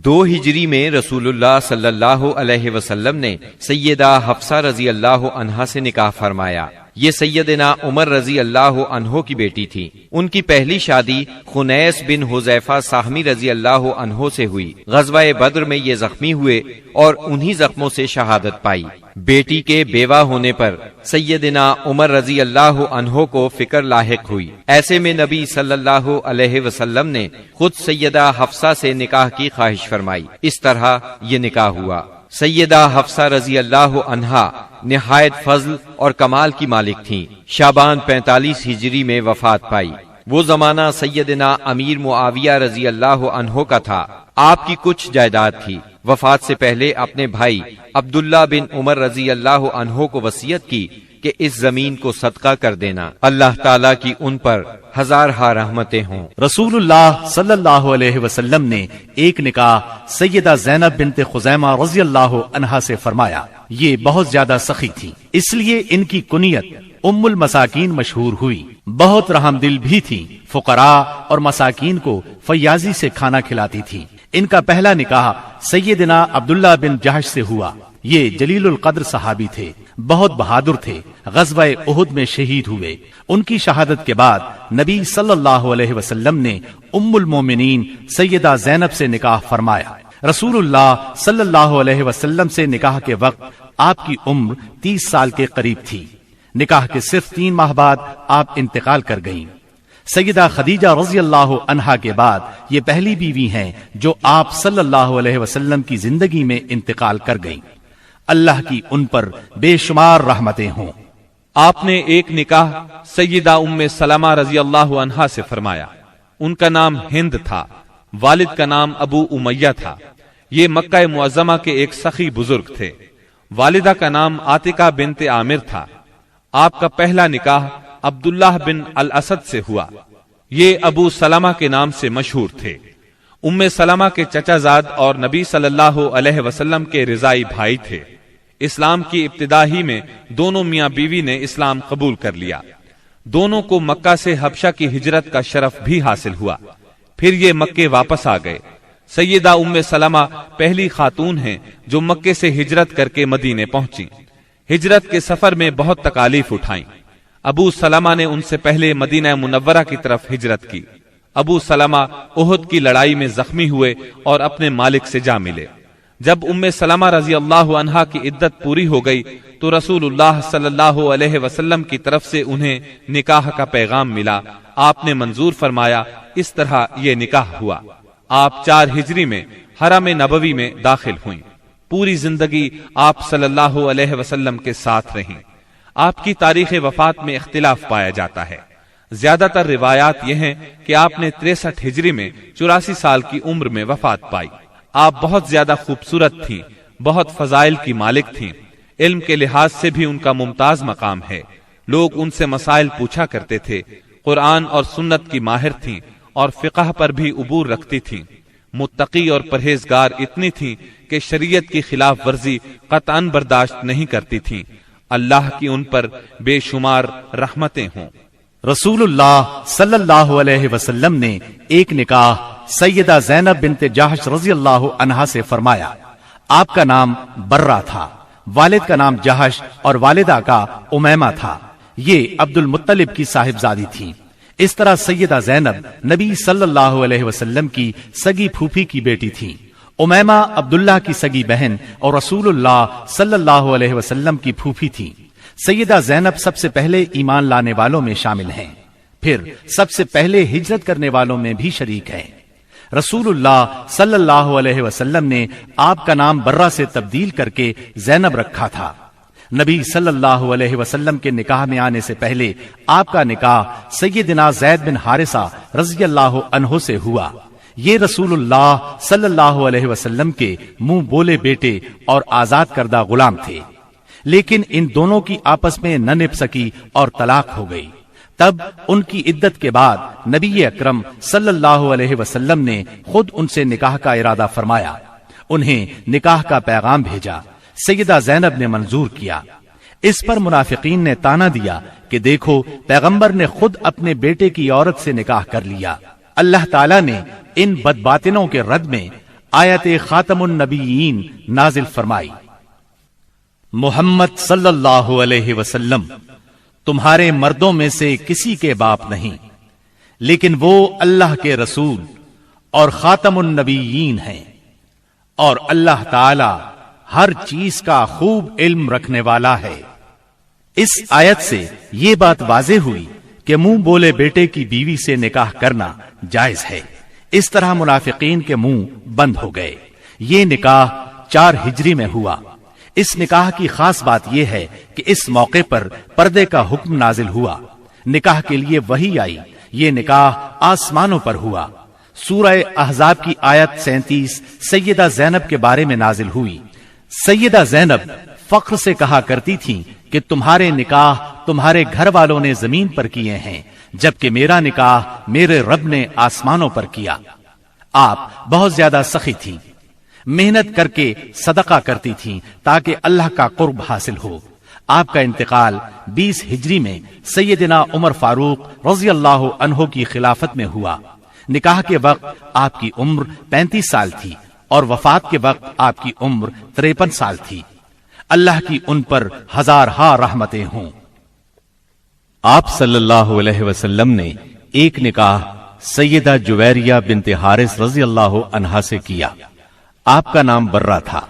2 ہجری میں رسول اللہ صلی اللہ علیہ وسلم نے سیدہ حفصہ رضی اللہ عنہا سے نکاح فرمایا۔ یہ سیدنا عمر رضی اللہ عنہ کی بیٹی تھی۔ ان کی پہلی شادی خنیس بن حذیفہ ساہمی رضی اللہ عنہ سے ہوئی۔ غزوہ بدر میں یہ زخمی ہوئے اور انہی زخموں سے شہادت پائی۔ بیٹی کے بیوہ ہونے پر سیدنا عمر رضی اللہ عنہ کو فکر لاحق ہوئی۔ ایسے میں نبی صلی اللہ علیہ وسلم نے خود سیدہ حفصہ سے نکاح کی خواہش فرمائی۔ اس طرح یہ نکاح ہوا۔ سیدہ حفصہ رضی اللہ عنہا نہایت فضل اور کمال کی مالک تھیں۔ شعبان 45 ہجری میں وفات پائی۔ وہ زمانہ سیدنا امیر معاویہ رضی اللہ عنہ کا تھا۔ آپ کی کچھ جائیداد تھی۔ وفات سے پہلے اپنے بھائی عبداللہ بن عمر رضی اللہ عنہ کو وصیت کی کہ اس زمین کو صدقہ کر دینا۔ اللہ تعالیٰ کی ان پر ہزارہا رحمتیں ہوں۔ رسول اللہ صلی اللہ علیہ وسلم نے ایک نکاح سیدہ زینب بنت خزیمہ رضی اللہ عنہا سے فرمایا۔ یہ بہت زیادہ سخی تھی، اس لیے ان کی کنیت ام المساکین مشہور ہوئی۔ بہت رحم دل بھی تھی، فقراء اور مساکین کو فیاضی سے کھانا کھلاتی تھی۔ ان کا پہلا نکاح سیدنا عبداللہ بن جہش سے ہوا۔ یہ جلیل القدر صحابی تھے، بہت بہادر تھے، غزوہ احد میں شہید ہوئے۔ ان کی شہادت کے بعد نبی صلی اللہ علیہ وسلم نے ام المومنین سیدہ زینب سے نکاح فرمایا۔ رسول اللہ صلی اللہ علیہ وسلم سے نکاح کے وقت آپ کی عمر 30 سال کے قریب تھی۔ نکاح کے صرف 3 ماہ بعد آپ انتقال کر گئیں۔ سیدہ خدیجہ رضی اللہ عنہا کے بعد یہ پہلی بیوی ہیں جو آپ صلی اللہ علیہ وسلم کی زندگی میں انتقال کر گئیں۔ اللہ کی ان پر بے شمار رحمتیں ہوں۔ آپ نے ایک نکاح سیدہ ام سلمہ رضی اللہ عنہا سے فرمایا۔ ان کا نام ہند تھا، والد کا نام ابو امیہ تھا۔ یہ مکہ معظمہ کے ایک سخی بزرگ تھے۔ والدہ کا نام عاتقہ بنت عامر تھا۔ آپ کا پہلا نکاح عبداللہ بن الاسد سے ہوا۔ یہ ابو سلمہ کے نام سے مشہور تھے۔ ام سلمہ کے چچا زاد اور نبی صلی اللہ علیہ وسلم کے رضائی بھائی تھے۔ اسلام کی ابتدا ہی میں دونوں میاں بیوی نے اسلام قبول کر لیا۔ دونوں کو مکہ سے حبشہ کی ہجرت کا شرف بھی حاصل ہوا۔ پھر یہ مکے واپس آ گئے۔ سیدہ ام سلمہ پہلی خاتون ہیں جو مکے سے ہجرت کر کے مدینے پہنچی۔ ہجرت کے سفر میں بہت تکالیف اٹھائیں۔ ابو سلمہ نے ان سے پہلے مدینہ منورہ کی طرف ہجرت کی۔ ابو سلمہ احد کی لڑائی میں زخمی ہوئے اور اپنے مالک سے جا ملے۔ جب ام سلمہ رضی اللہ عنہا کی عدت پوری ہو گئی تو رسول اللہ صلی اللہ علیہ وسلم کی طرف سے انہیں نکاح کا پیغام ملا۔ آپ نے منظور فرمایا۔ اس طرح یہ نکاح ہوا۔ آپ 4 ہجری میں حرم نبوی میں داخل ہوئیں۔ پوری زندگی آپ صلی اللہ علیہ وسلم کے ساتھ رہیں۔ آپ کی تاریخ وفات میں اختلاف پایا جاتا ہے۔ زیادہ تر روایات یہ ہیں کہ آپ نے 63 ہجری میں 84 سال کی عمر میں وفات پائی۔ آپ بہت زیادہ خوبصورت تھیں، بہت فضائل کی مالک تھیں۔ علم کے لحاظ سے بھی ان کا ممتاز مقام ہے۔ لوگ ان سے مسائل پوچھا کرتے تھے۔ قرآن اور سنت کی ماہر تھیں اور فقہ پر بھی عبور رکھتی تھیں۔ متقی اور پرہیزگار اتنی تھیں کہ شریعت کی خلاف ورزی قطعاً برداشت نہیں کرتی تھیں۔ اللہ کی ان پر بے شمار رحمتیں ہوں۔ رسول اللہ صلی اللہ علیہ وسلم نے ایک نکاح سیدہ زینب بنت جہش رضی اللہ عنہا سے فرمایا۔ آپ کا نام برہ تھا، والد کا نام جہش اور والدہ کا امیمہ تھا۔ یہ عبد المطلب کی صاحبزادی تھی۔ اس طرح سیدہ زینب نبی صلی اللہ علیہ وسلم کی سگی پھوپھی کی بیٹی تھی۔ امیمہ عبداللہ کی سگی بہن اور رسول اللہ صلی اللہ علیہ وسلم کی پھوپھی تھی۔ سیدہ زینب سب سے پہلے ایمان لانے والوں میں شامل ہیں، پھر سب سے پہلے ہجرت کرنے والوں میں بھی شریک ہیں۔ رسول اللہ صلی اللہ علیہ وسلم نے آپ کا نام برہ سے تبدیل کر کے زینب رکھا تھا۔ نبی صلی اللہ علیہ وسلم کے نکاح میں آنے سے پہلے آپ کا نکاح سیدنا زید بن حارثہ رضی اللہ عنہ سے ہوا۔ یہ رسول اللہ صلی اللہ علیہ وسلم کے منہ بولے بیٹے اور آزاد کردہ غلام تھے، لیکن ان دونوں کی آپس میں نہ نبھ سکی اور طلاق ہو گئی۔ تب ان کی عدت کے بعد نبی اکرم صلی اللہ علیہ وسلم نے خود ان سے نکاح کا ارادہ فرمایا۔ انہیں نکاح کا پیغام بھیجا۔ سیدہ زینب نے منظور کیا۔ اس پر منافقین نے تانا دیا کہ دیکھو پیغمبر نے خود اپنے بیٹے کی عورت سے نکاح کر لیا۔ اللہ تعالیٰ نے ان بدباطنوں کے رد میں آیت خاتم النبیین نازل فرمائی۔ محمد صلی اللہ علیہ وسلم تمہارے مردوں میں سے کسی کے باپ نہیں، لیکن وہ اللہ کے رسول اور خاتم النبیین ہیں، اور اللہ تعالی ہر چیز کا خوب علم رکھنے والا ہے۔ اس آیت سے یہ بات واضح ہوئی کہ منہ بولے بیٹے کی بیوی سے نکاح کرنا جائز ہے۔ اس طرح منافقین کے منہ بند ہو گئے۔ یہ نکاح 4 ہجری میں ہوا۔ اس نکاح کی خاص بات یہ ہے کہ اس موقع پر پردے کا حکم نازل ہوا، نکاح کے لیے وحی آئی۔ یہ نکاح آسمانوں پر ہوا۔ سورہ احزاب کی آیت 37 سیدہ زینب کے بارے میں نازل ہوئی۔ سیدہ زینب فخر سے کہا کرتی تھیں کہ تمہارے نکاح تمہارے گھر والوں نے زمین پر کیے ہیں، جبکہ میرا نکاح میرے رب نے آسمانوں پر کیا۔ آپ بہت زیادہ سخی تھیں، محنت کر کے صدقہ کرتی تھیں تاکہ اللہ کا قرب حاصل ہو۔ آپ کا انتقال 20 ہجری میں سیدنا عمر فاروق رضی اللہ عنہ کی خلافت میں ہوا۔ نکاح کے وقت آپ کی عمر 35 سال تھی اور وفات کے وقت آپ کی عمر 53 سال تھی۔ اللہ کی ان پر ہزارہا رحمتیں ہوں۔ آپ صلی اللہ علیہ وسلم نے ایک نکاح سیدہ جویریہ بنت حارث رضی اللہ عنہا سے کیا۔ آپ کا نام برہ تھا۔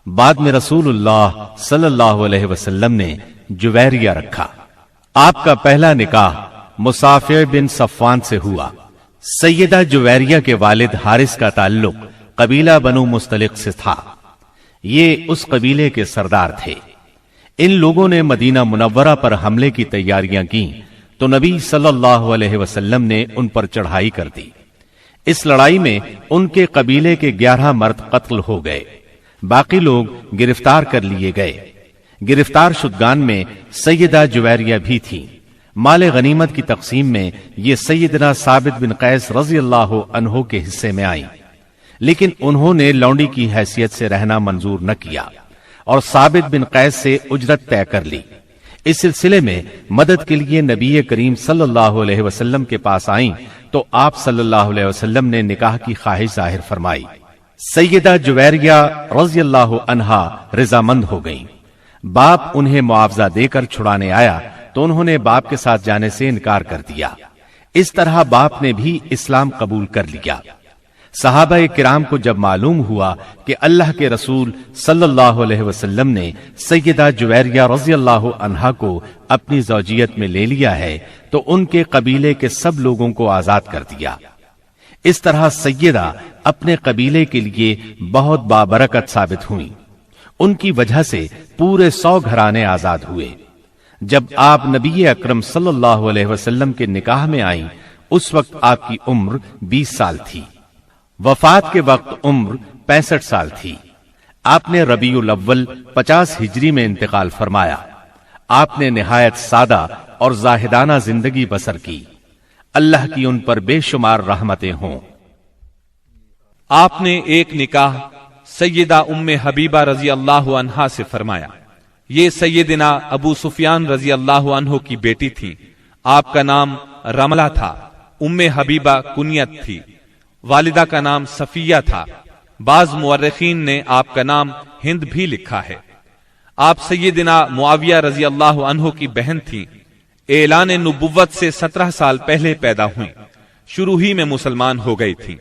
بعد میں رسول اللہ صلی اللہ علیہ وسلم نے جویریہ رکھا۔ آپ کا پہلا نکاح مصافع بن صفوان سے ہوا۔ سیدہ جویریہ کے والد حارث کا تعلق قبیلہ بنو مستلق سے تھا۔ یہ اس قبیلے کے سردار تھے۔ ان لوگوں نے مدینہ منورہ پر حملے کی تیاریاں کی تو نبی صلی اللہ علیہ وسلم نے ان پر چڑھائی کر دی۔ اس لڑائی میں ان کے قبیلے کے 11 مرد قتل ہو گئے، باقی لوگ گرفتار کر لیے گئے۔ گرفتار شدگان میں سیدہ جویریہ بھی تھی۔ مال غنیمت کی تقسیم میں یہ سیدنا ثابت بن قیس رضی اللہ عنہ کے حصے میں آئی، لیکن انہوں نے لونڈی کی حیثیت سے رہنا منظور نہ کیا اور ثابت بن قیس سے اجرت طے کر لی۔ اس سلسلے میں مدد کے لیے نبی کریم صلی اللہ علیہ وسلم کے پاس آئیں تو آپ صلی اللہ علیہ وسلم نے نکاح کی خواہش ظاہر فرمائی۔ سیدہ جویریہ رضی اللہ عنہا رضامند ہو گئیں۔ باپ انہیں معاوضہ دے کر چھڑانے آیا تو انہوں نے باپ کے ساتھ جانے سے انکار کر دیا۔ اس طرح باپ نے بھی اسلام قبول کر لیا۔ صحابہ کرام کو جب معلوم ہوا کہ اللہ کے رسول صلی اللہ علیہ وسلم نے سیدہ جویریہ رضی اللہ عنہا کو اپنی زوجیت میں لے لیا ہے تو ان کے قبیلے کے سب لوگوں کو آزاد کر دیا۔ اس طرح سیدہ اپنے قبیلے کے لیے بہت بابرکت ثابت ہوئیں۔ ان کی وجہ سے پورے 100 گھرانے آزاد ہوئے۔ جب آپ نبی اکرم صلی اللہ علیہ وسلم کے نکاح میں آئیں اس وقت آپ کی عمر 20 سال تھی۔ وفات کے وقت عمر 65 سال تھی۔ آپ نے ربیع الاول 50 ہجری میں انتقال فرمایا۔ آپ نے نہایت سادہ اور زاہدانہ زندگی بسر کی۔ اللہ کی ان پر بے شمار رحمتیں ہوں۔ آپ نے ایک نکاح سیدہ ام حبیبہ رضی اللہ عنہا سے فرمایا۔ یہ سیدنا ابو سفیان رضی اللہ عنہ کی بیٹی تھی۔ آپ کا نام رملہ تھا۔ ام حبیبہ کنیت تھی۔ والدہ کا نام صفیہ تھا۔ بعض مورخین نے آپ کا نام ہند بھی لکھا ہے۔ آپ سیدنا معاویہ رضی اللہ عنہ کی بہن تھیں۔ اعلان نبوت سے 17 سال پہلے پیدا ہوئیں۔ شروع ہی میں مسلمان ہو گئی تھیں۔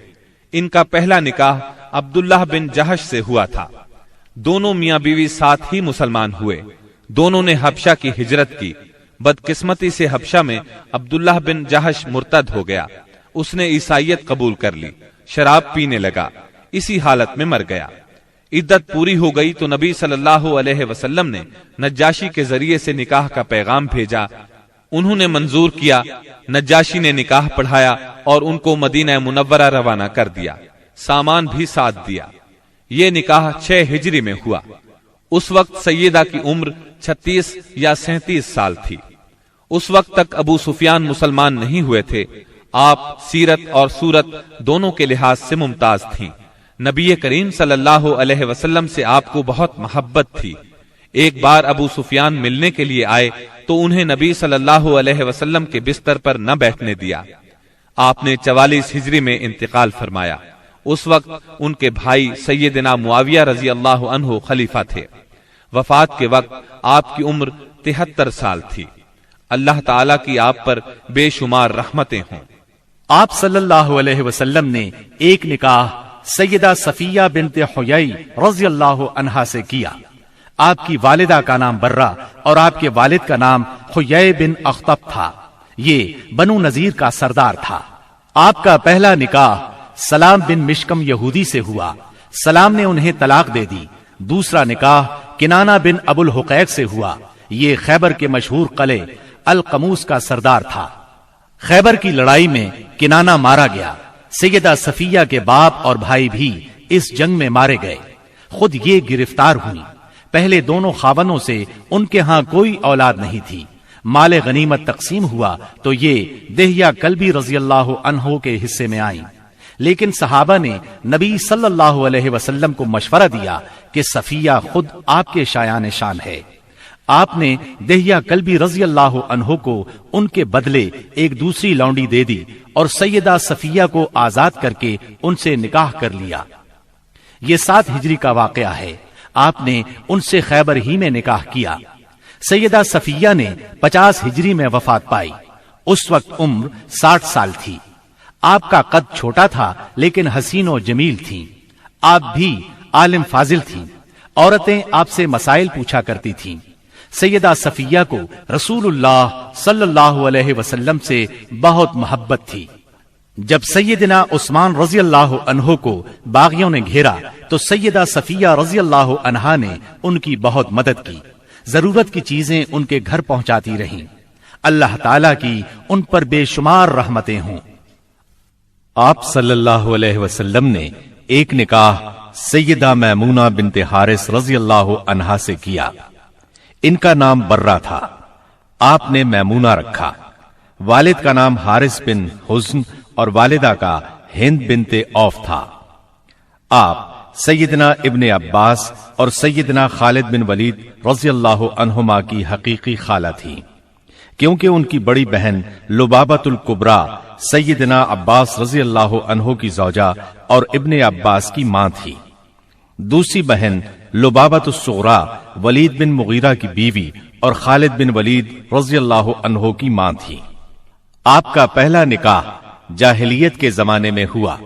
ان کا پہلا نکاح عبداللہ بن جہش سے ہوا تھا۔ دونوں میاں بیوی ساتھ ہی مسلمان ہوئے۔ دونوں نے حبشہ کی ہجرت کی۔ بدقسمتی سے حبشہ میں عبداللہ بن جہش مرتد ہو گیا۔ اس نے عیسائیت قبول کر لی، شراب پینے لگا، اسی حالت میں مر گیا۔ عدت پوری ہو گئی تو نبی صلی اللہ علیہ وسلم نے نجاشی کے ذریعے سے نکاح کا پیغام بھیجا۔ انہوں نے منظور کیا۔ نجاشی نے نکاح پڑھایا اور ان کو مدینہ منورہ روانہ کر دیا۔ سامان بھی ساتھ دیا۔ یہ نکاح 6 ہجری میں ہوا۔ اس وقت سیدہ کی عمر 36 یا 37 سال تھی۔ اس وقت تک ابو سفیان مسلمان نہیں ہوئے تھے۔ آپ سیرت اور صورت دونوں کے لحاظ سے ممتاز تھیں۔ نبی کریم صلی اللہ علیہ وسلم سے آپ کو بہت محبت تھی۔ ایک بار ابو سفیان ملنے کے لیے آئے تو انہیں نبی صلی اللہ علیہ وسلم کے بستر پر نہ بیٹھنے دیا۔ آپ نے 44 ہجری میں انتقال فرمایا۔ اس وقت ان کے بھائی سیدنا معاویہ رضی اللہ عنہ خلیفہ تھے۔ وفات کے وقت آپ کی عمر 73 سال تھی۔ اللہ تعالیٰ کی آپ پر بے شمار رحمتیں ہوں۔ آپ صلی اللہ علیہ وسلم نے ایک نکاح سیدہ صفیہ بنت حیی رضی اللہ عنہا سے کیا۔ آپ کی والدہ کا نام برہ اور آپ کے والد کا نام حیی بن اخطب تھا۔ یہ بنو نذیر کا سردار تھا۔ آپ کا پہلا نکاح سلام بن مشکم یہودی سے ہوا۔ سلام نے انہیں طلاق دے دی۔ دوسرا نکاح کنانہ بن ابو الحقیق سے ہوا۔ یہ خیبر کے مشہور قلعے القموس کا سردار تھا۔ خیبر کی لڑائی میں کنانہ مارا گیا۔ سیدہ صفیہ کے باپ اور بھائی بھی اس جنگ میں مارے گئے۔ خود یہ گرفتار ہوئی۔ پہلے دونوں خاونوں سے ان کے ہاں کوئی اولاد نہیں تھی۔ مال غنیمت تقسیم ہوا تو یہ دہیہ کلبی رضی اللہ عنہ کے حصے میں آئیں، لیکن صحابہ نے نبی صلی اللہ علیہ وسلم کو مشورہ دیا کہ صفیہ خود آپ کے شایان شان ہے۔ آپ نے دہیہ کلبی رضی اللہ عنہ کو ان کے بدلے ایک دوسری لونڈی دے دی اور سیدہ صفیہ کو آزاد کر کے ان سے نکاح کر لیا۔ یہ 7 ہجری کا واقعہ ہے۔ آپ نے ان سے خیبر ہی میں نکاح کیا۔ سیدہ صفیہ نے 50 ہجری میں وفات پائی۔ اس وقت عمر 60 سال تھی۔ آپ کا قد چھوٹا تھا لیکن حسین و جمیل تھیں۔ آپ بھی عالم فاضل تھیں۔ عورتیں آپ سے مسائل پوچھا کرتی تھیں۔ سیدہ صفیہ کو رسول اللہ صلی اللہ علیہ وسلم سے بہت محبت تھی۔ جب سیدنا عثمان رضی اللہ عنہ کو باغیوں نے گھیرا تو سیدہ صفیہ رضی اللہ عنہا نے ان کی بہت مدد کی۔ ضرورت کی چیزیں ان کے گھر پہنچاتی رہیں۔ اللہ تعالیٰ کی ان پر بے شمار رحمتیں ہوں۔ آپ صلی اللہ علیہ وسلم نے ایک نکاح سیدہ میمونہ بنت حارث رضی اللہ عنہا سے کیا۔ ان کا نام برہ تھا۔ آپ نے میمونہ رکھا۔ والد کا نام حارث بن حزن اور والدہ کا ہند بنت عوف تھا۔ آپ سیدنا ابن عباس اور سیدنا خالد بن ولید رضی اللہ عنہما کی حقیقی خالہ تھی، کیونکہ ان کی بڑی بہن لبابۃ الکبریٰ سیدنا عباس رضی اللہ عنہ کی زوجہ اور ابن عباس کی ماں تھی۔ دوسری بہن لبابۃ الصغریٰ ولید بن مغیرہ کی بیوی اور خالد بن ولید رضی اللہ عنہ کی ماں تھی۔ آپ کا پہلا نکاح جاہلیت کے زمانے میں ہوا۔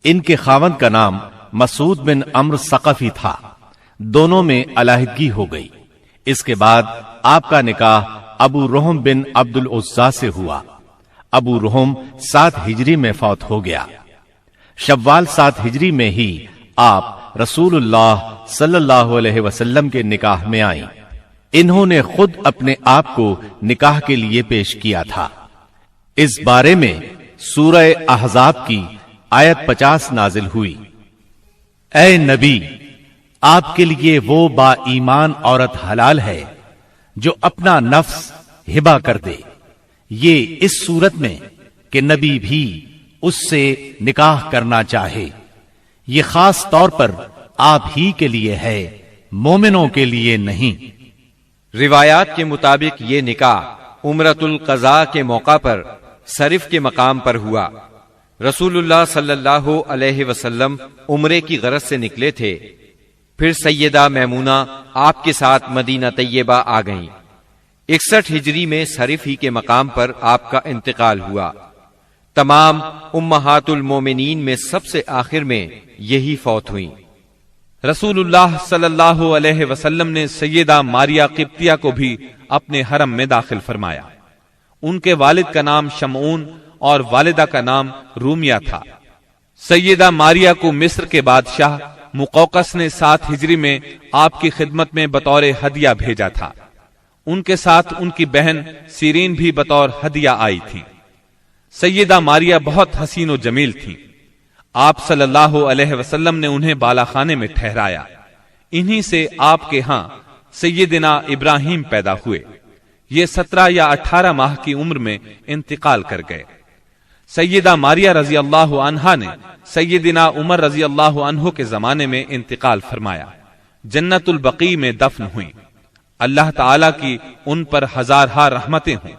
ان کے خاوند کا نام مسعود بن عمرو ثقفی تھا۔ دونوں میں علیحدگی ہو گئی۔ اس کے بعد آپ کا نکاح ابو رحم بن عبد العزیٰ سے ہوا۔ ابو رحم 7 ہجری میں فوت ہو گیا۔ شوال 7 ہجری میں ہی آپ رسول اللہ صلی اللہ علیہ وسلم کے نکاح میں آئیں۔ انہوں نے خود اپنے آپ کو نکاح کے لیے پیش کیا تھا۔ اس بارے میں سورہ احزاب کی آیت 50 نازل ہوئی۔ اے نبی، آپ کے لیے وہ با ایمان عورت حلال ہے جو اپنا نفس ہبہ کر دے۔ یہ اس صورت میں کہ نبی بھی اس سے نکاح کرنا چاہے۔ یہ خاص طور پر آپ ہی کے لیے ہے، مومنوں کے لیے نہیں۔ روایات کے مطابق یہ نکاح عمرۃ القضاء کے موقع پر صرف کے مقام پر ہوا۔ رسول اللہ صلی اللہ علیہ وسلم عمرے کی غرض سے نکلے تھے۔ پھر سیدہ میمونہ آپ کے ساتھ مدینہ طیبہ آ گئیں۔ 61 ہجری میں صرف ہی کے مقام پر آپ کا انتقال ہوا۔ تمام امہات المومنین میں سب سے آخر میں یہی فوت ہوئیں۔ رسول اللہ صلی اللہ علیہ وسلم نے سیدہ ماریہ قبطیہ کو بھی اپنے حرم میں داخل فرمایا۔ ان کے والد کا نام شمعون اور والدہ کا نام رومیہ تھا۔ سیدہ ماریہ کو مصر کے بادشاہ مقوقس نے 7 ہجری میں آپ کی خدمت میں بطور ہدیہ بھیجا تھا۔ ان کے ساتھ ان کی بہن سیرین بھی بطور ہدیہ آئی تھی۔ سیدہ ماریہ بہت حسین و جمیل تھی۔ آپ صلی اللہ علیہ وسلم نے انہیں بالا خانے میں ٹھہرایا۔ انہی سے آپ کے ہاں سیدنا ابراہیم پیدا ہوئے۔ یہ 17 یا 18 ماہ کی عمر میں انتقال کر گئے۔ سیدہ ماریہ رضی اللہ عنہا نے سیدنا عمر رضی اللہ عنہ کے زمانے میں انتقال فرمایا۔ جنت البقیع میں دفن ہوئیں۔ اللہ تعالیٰ کی ان پر ہزارہا رحمتیں ہوں۔